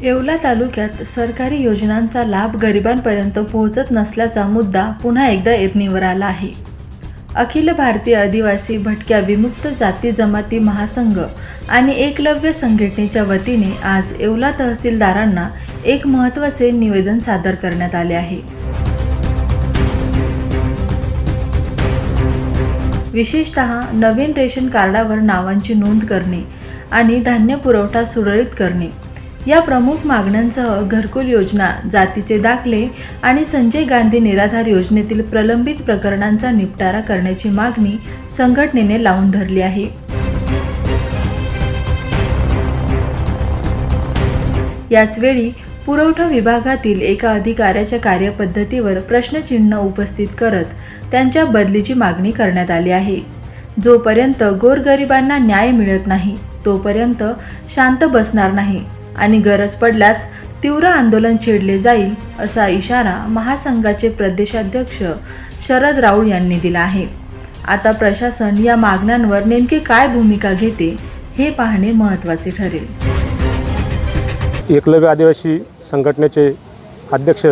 येवला तालुक्यात सरकारी योजनांचा लाभ गरिबांपर्यंत पोहोचत नसल्याचा मुद्दा पुन्हा एकदा ऐरणीवर आला आहे. अखिल भारतीय आदिवासी भटक्या विमुक्त जाती जमाती महासंघ आणि एकलव्य संघटनेच्या वतीने आज येवला तहसीलदारांना एक महत्त्वाचे निवेदन सादर करण्यात आले आहे. विशेषतः नवीन रेशन कार्डावर नावांची नोंद करणे आणि धान्य पुरवठा सुरळीत करणे या प्रमुख मागण्यांसह घरकुल योजना, जातीचे दाखले आणि संजय गांधी निराधार योजनेतील प्रलंबित प्रकरणांचा निपटारा करण्याची मागणी संघटनेने लावून धरली आहे. याचवेळी पुरवठा विभागातील एका अधिकाऱ्याच्या कार्यपद्धतीवर प्रश्नचिन्ह उपस्थित करत त्यांच्या बदलीची मागणी करण्यात आली आहे. जोपर्यंत गोरगरिबांना न्याय मिळत नाही तोपर्यंत शांत बसणार नाही आणि गरज पडल्यास तीव्र आंदोलन छेडले जाईल असा इशारा महासंघाचे प्रदेशाध्यक्ष शरद राऊळ यांनी दिला आहे. आता प्रशासन या मागण्यांवर नेमकी काय भूमिका घेते हे पाहणे महत्त्वाचे ठरेल. एकलव्य आदिवासी संघटनेचे अध्यक्ष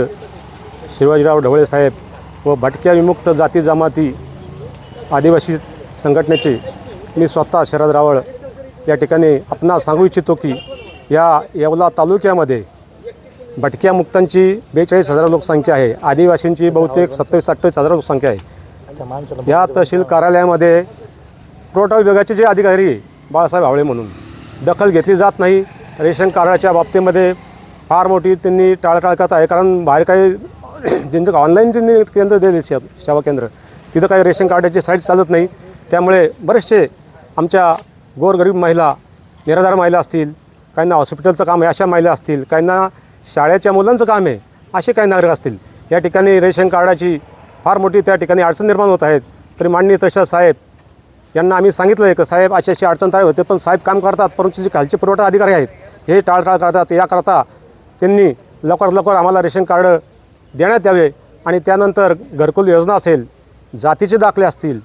शिवाजीराव ढवळे साहेब व भटक्या विमुक्त जाती जमाती आदिवासी संघटनेचे मी स्वतः शरद रावळ या ठिकाणी आपणास सांगू इच्छितो की या येवला तालुक्यामध्ये भटक्या मुक्तांची 42,000 लोकसंख्या आहे. आदिवासींची बहुतेक 27-28,000 लोकसंख्या आहे. या तहसील कार्यालयामध्ये पुरवठा विभागाचे जे अधिकारी बाळासाहेब हावळे म्हणून दखल घेतली जात नाही. रेशन कार्डाच्या बाबतीमध्ये फार मोठी त्यांनी टाळाटाळ करत आहे. कारण बाहेर काही ज्यांचं ऑनलाईन त्यांनी केंद्र दिले सेवा केंद्र तिथं काही रेशन कार्डाची साईट चालत नाही. त्यामुळे बरेचसे आमच्या गोरगरीब महिला, निराधार महिला असतील, काहींना हॉस्पिटलचं काम आहे अशा महिला असतील, काहींना शाळेच्या मुलांचं काम आहे असे काही नागरिक असतील. या ठिकाणी रेशन कार्डाची फार मोठी त्या ठिकाणी अडचण निर्माण होत आहेत. तरी माननीय तहसीलदार साहेब यांना आम्ही सांगितलं आहे की साहेब अशी अडचण तयार होते, पण साहेब काम करतात, परंतु जे खालचे पुरवठा अधिकारी आहेत हे टाळटाळ करतात. याकरता त्यांनी लवकरात लवकर आम्हाला रेशन कार्ड देण्यात यावे आणि त्यानंतर घरकुल योजना असेल, जातीचे दाखले असतील,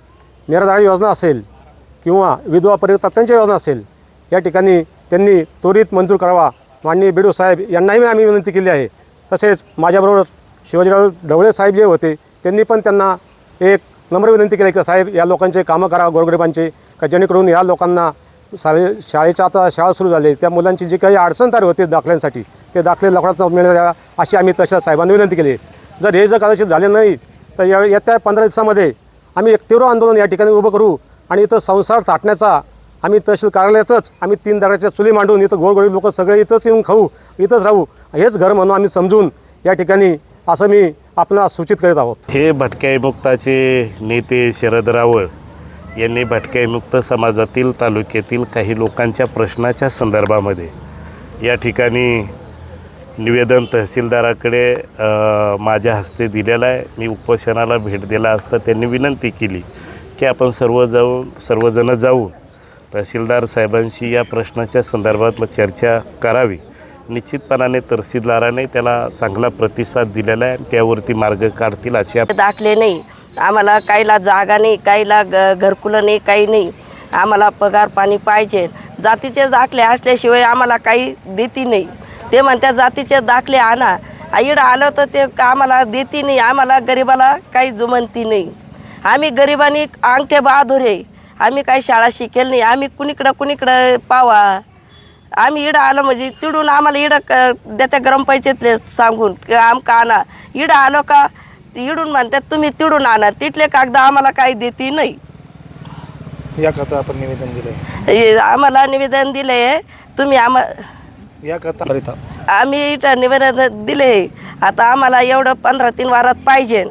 निराधार योजना असेल किंवा विधवा परित्यक्तांच्या योजना असेल या ठिकाणी त्यांनी त्वरित मंजूर करावा. माननीय बीडीओ साहेब यांनाही आम्ही विनंती केली आहे. तसेच माझ्याबरोबर शिवाजीराव ढवळे साहेब जे होते त्यांनी पण त्यांना एक नम्र विनंती केली की साहेब या लोकांचे कामं करा गोरगरिबांचे, का जेणेकरून या लोकांना शाळेच्या आता शाळा सुरू झाली त्या मुलांची जी काही अडचण तयार होते दाखल्यांसाठी ते दाखले लवकरात मिळाल्या अशी आम्ही तशा साहेबांनी विनंती केली. जर हे जर कदाचित झाले नाही तर येत्या 15 दिवसामध्ये आम्ही एक तीव्र आंदोलन या ठिकाणी उभं करू आणि इथं संसार थाटण्याचा आम्ही तहसील कार्यालयातच आम्ही 3 दगडाच्या चुली मांडून इथं गोरगरीब लोक सगळे इथंच येऊन खाऊ, इथंच राहू, हेच घर म्हणून आम्ही समजून या ठिकाणी असं मी आपणाला सूचित करीत आहोत. हे भटक्या विमुक्ताचे नेते शरद रावळ यांनी भटक्या विमुक्त समाजातील तालुक्यातील काही लोकांच्या प्रश्नाच्या संदर्भामध्ये या ठिकाणी निवेदन तहसीलदाराकडे माझ्या हस्ते दिलेलं आहे. मी उपोषणाला भेट दिला असता त्यांनी विनंती केली की आपण सर्वजण जाऊन तहसीलदार साहेबांशी या प्रश्नाच्या संदर्भात चर्चा करावी. निश्चितपणाने तहसीलदाराने त्याला चांगला प्रतिसाद दिलेला आहे. त्यावरती मार्ग काढतील अशा. दाखले नाही आम्हाला, काहीला जागा नाही, काहीला घरकुलं नाही, काही नाही. आम्हाला पगार पाणी पाहिजे. जातीचे दाखले असल्याशिवाय आम्हाला काही देती नाही. ते म्हणतात जातीचे दाखले आणा, इकडं आलं तर ते आम्हाला देती नाही. आम्हाला गरिबाला काही जुमनती नाही. आम्ही गरिबांनी अंगठे बहादुरे, आम्ही काही शाळा शिकेल नाही. आम्ही कुणीकडं पावा. आम्ही इडं आलो म्हणजे तिडून आम्हाला इडं देत्या ग्रामपंचायतले सांगून आमका आणा. इडं आलो का इडून म्हणतात तुम्ही तिडून आणा. तिथले कागद आम्हाला काही देती नाही. याकरता आपण निवेदन दिले, आम्हाला निवेदन दिले तुम्ही याकरता आम्ही इथं निवेदन दिले. आता आम्हाला एवढं 15-3 वारात पाहिजे.